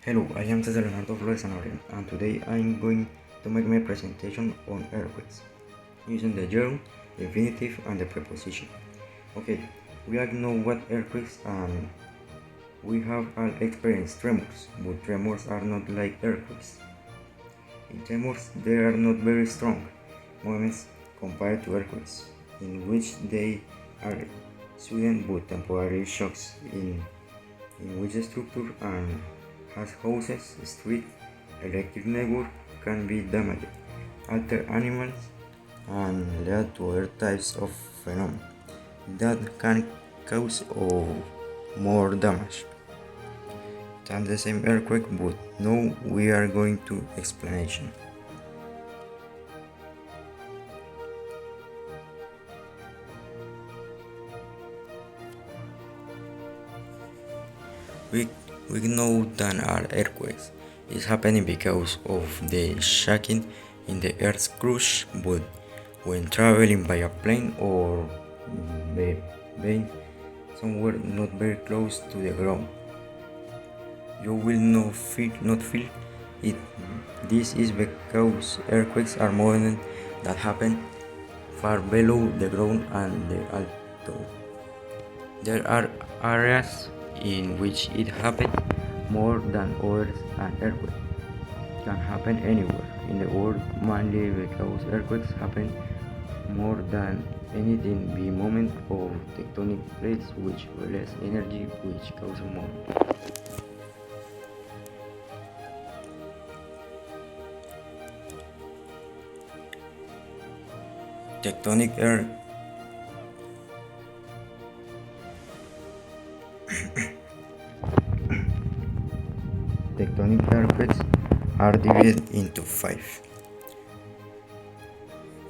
Hello, I am Cesar Leonardo Flores Sanabria, and today I am going to make my presentation on earthquakes, using the gerund, the infinitive, and the preposition. Okay, we all know what earthquakes and we have all experienced tremors, but tremors are not like earthquakes. In tremors, they are not very strong movements compared to earthquakes, in which they are sudden but temporary shocks in which the structure and has houses, streets, electric network can be damaged, alter animals, and lead to other types of phenomena that can cause or more damage than the same earthquake, but now we are going to explanation. We, we know that our earthquakes is happening because of the shaking in the earth's crust, but when traveling by a plane or being somewhere not very close to the ground, you will not feel it. This is because earthquakes are movements that happen far below the ground and the altitude. There are areas in which it happens more than others, and earthquakes can happen anywhere in the world, mainly because earthquakes happen more than anything be movement of tectonic plates which release energy which causes movement. Tectonic earth Tectonic earthquakes are divided into five.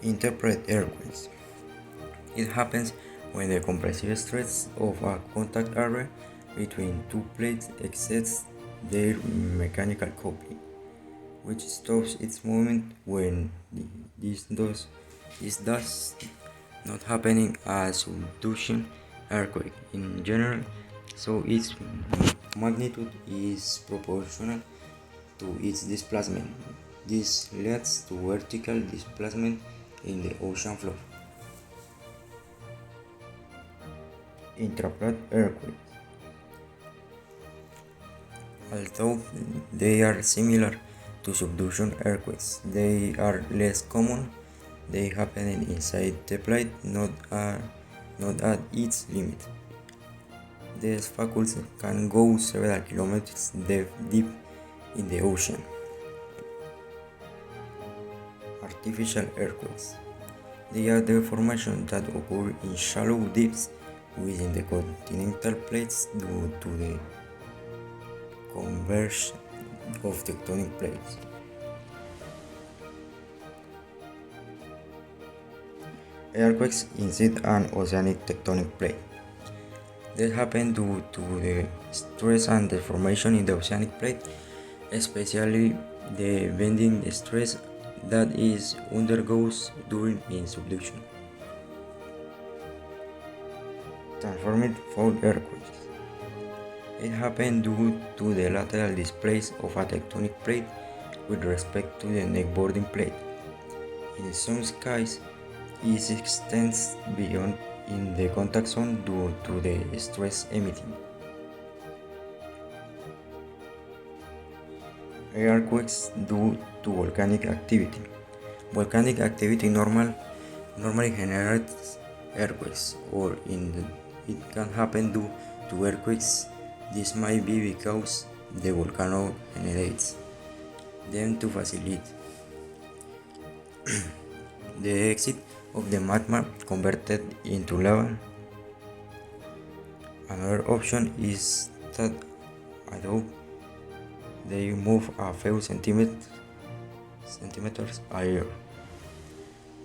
Interpret earthquakes. It happens when the compressive stress of a contact area between two plates exceeds their mechanical coupling, which stops its movement when this does not happening as subduction earthquake in general, so its magnitude is proportional to its displacement. This leads to vertical displacement in the ocean floor. Intraplat earthquakes. Although they are similar to subduction earthquakes, they are less common. They happen inside the plate, not at its limit. These faculties can go several kilometers deep in the ocean. Artificial earthquakes. They are the formations that occur in shallow deeps within the continental plates due to the convergence of tectonic plates. Earthquakes inside an oceanic tectonic plate. This happens due to the stress and deformation in the oceanic plate, especially the bending stress that it undergoes during its subduction. Transformed fault earthquakes. It happens due to the lateral displace of a tectonic plate with respect to the neighboring plate. In some cases, it extends beyond in the contact zone due to the stress emitting. Earthquakes due to volcanic activity. Volcanic activity normally generates earthquakes, or it can happen due to earthquakes. This might be because the volcano generates them to facilitate the exit of the magma converted into lava. Another option is that although they move a few centimeters higher.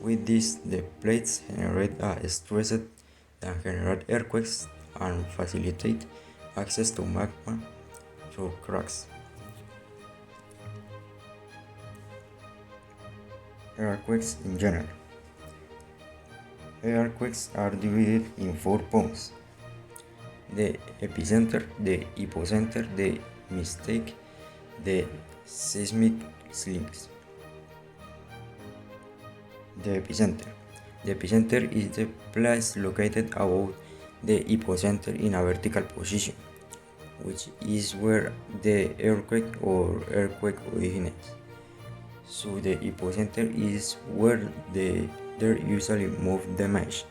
With this, the plates generate a stress that generate earthquakes and facilitate access to magma through cracks. Earthquakes in general. Earthquakes are divided in 4 points: the epicenter, the hypocenter, the mistake, the seismic slings. The epicenter. The epicenter is the place located above the epicenter in a vertical position, which is where the earthquake or earthquake originates. So the epicenter is where the dirt usually moves the mesh.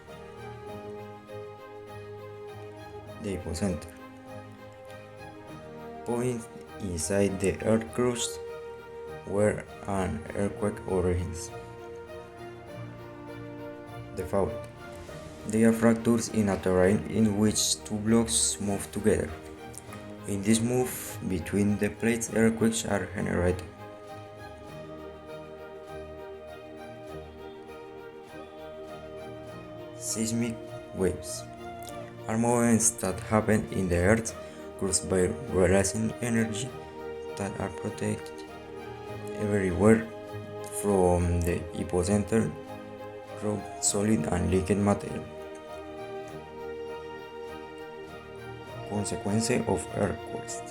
The epicenter point inside the earth crust where an earthquake originates. The fault. They are fractures in a terrain in which two blocks move together. In this move between the plates, earthquakes are generated. Seismic waves are movements that happen in the earth caused by releasing energy that are protected everywhere from the epicenter, rock, solid and liquid material. Consequences of earthquakes.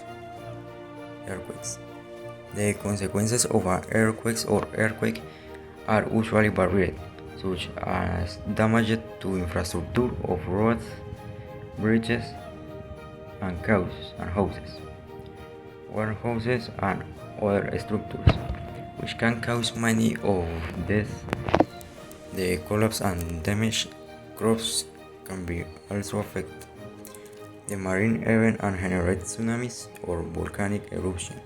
The consequences of an earthquake are usually varied, such as damage to infrastructure of roads, bridges, and houses, warehouses, and other structures, which can cause many of deaths. The collapse and damaged crops can be also affected the marine event and generate tsunamis or volcanic eruption,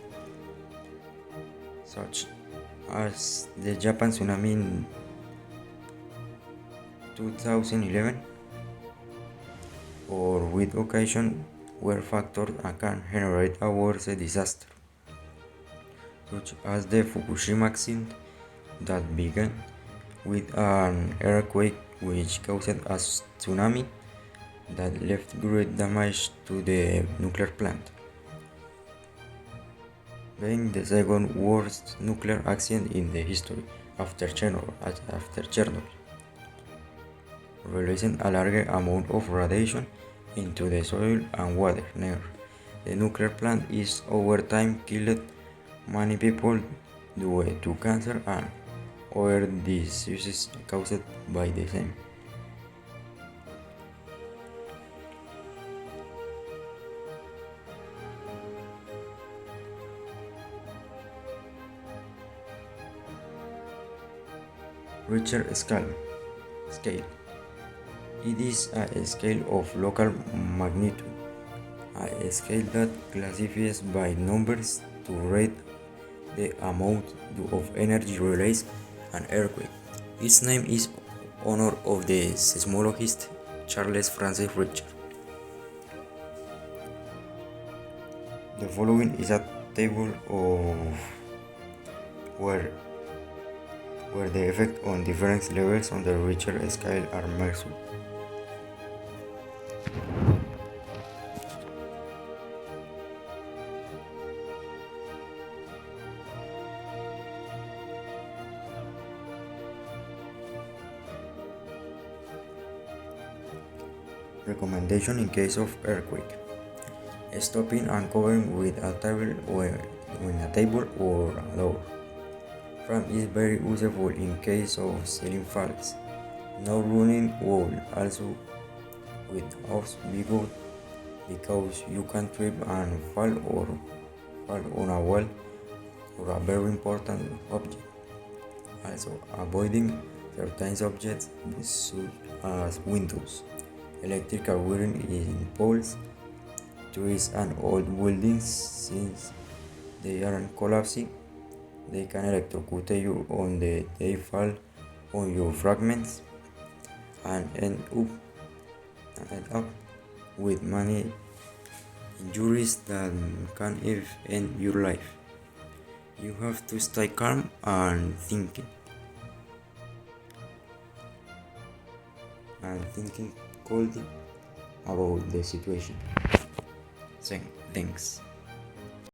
such as the Japan tsunami in 2011, or with occasion where factors can generate a worse disaster, such as the Fukushima accident that began with an earthquake which caused a tsunami that left great damage to the nuclear plant, being the second worst nuclear accident in the history after Chernobyl, releasing a large amount of radiation into the soil and water near the nuclear plant is over time killed many people due to cancer and other diseases caused by the same. Richter scale. It is a scale of local magnitude, a scale that classifies by numbers to rate the amount of energy released an earthquake. Its name is honor of the seismologist Charles Francis Richter. The following is a table of where the effect on different levels on the Richter scale are measured. Recommendation in case of earthquake. Stopping and covering with a table or a door. Frame is very useful in case of ceiling falls. No running wall also with house be good because you can trip and fall on a wall or a very important object. Also avoiding certain objects such as windows, electrical wiring in poles, trees and old buildings since they aren't collapsing. They can electrocute you on they fall on your fragments and end up with many injuries that can even end your life. You have to stay calm and thinking coldly about the situation. Thanks.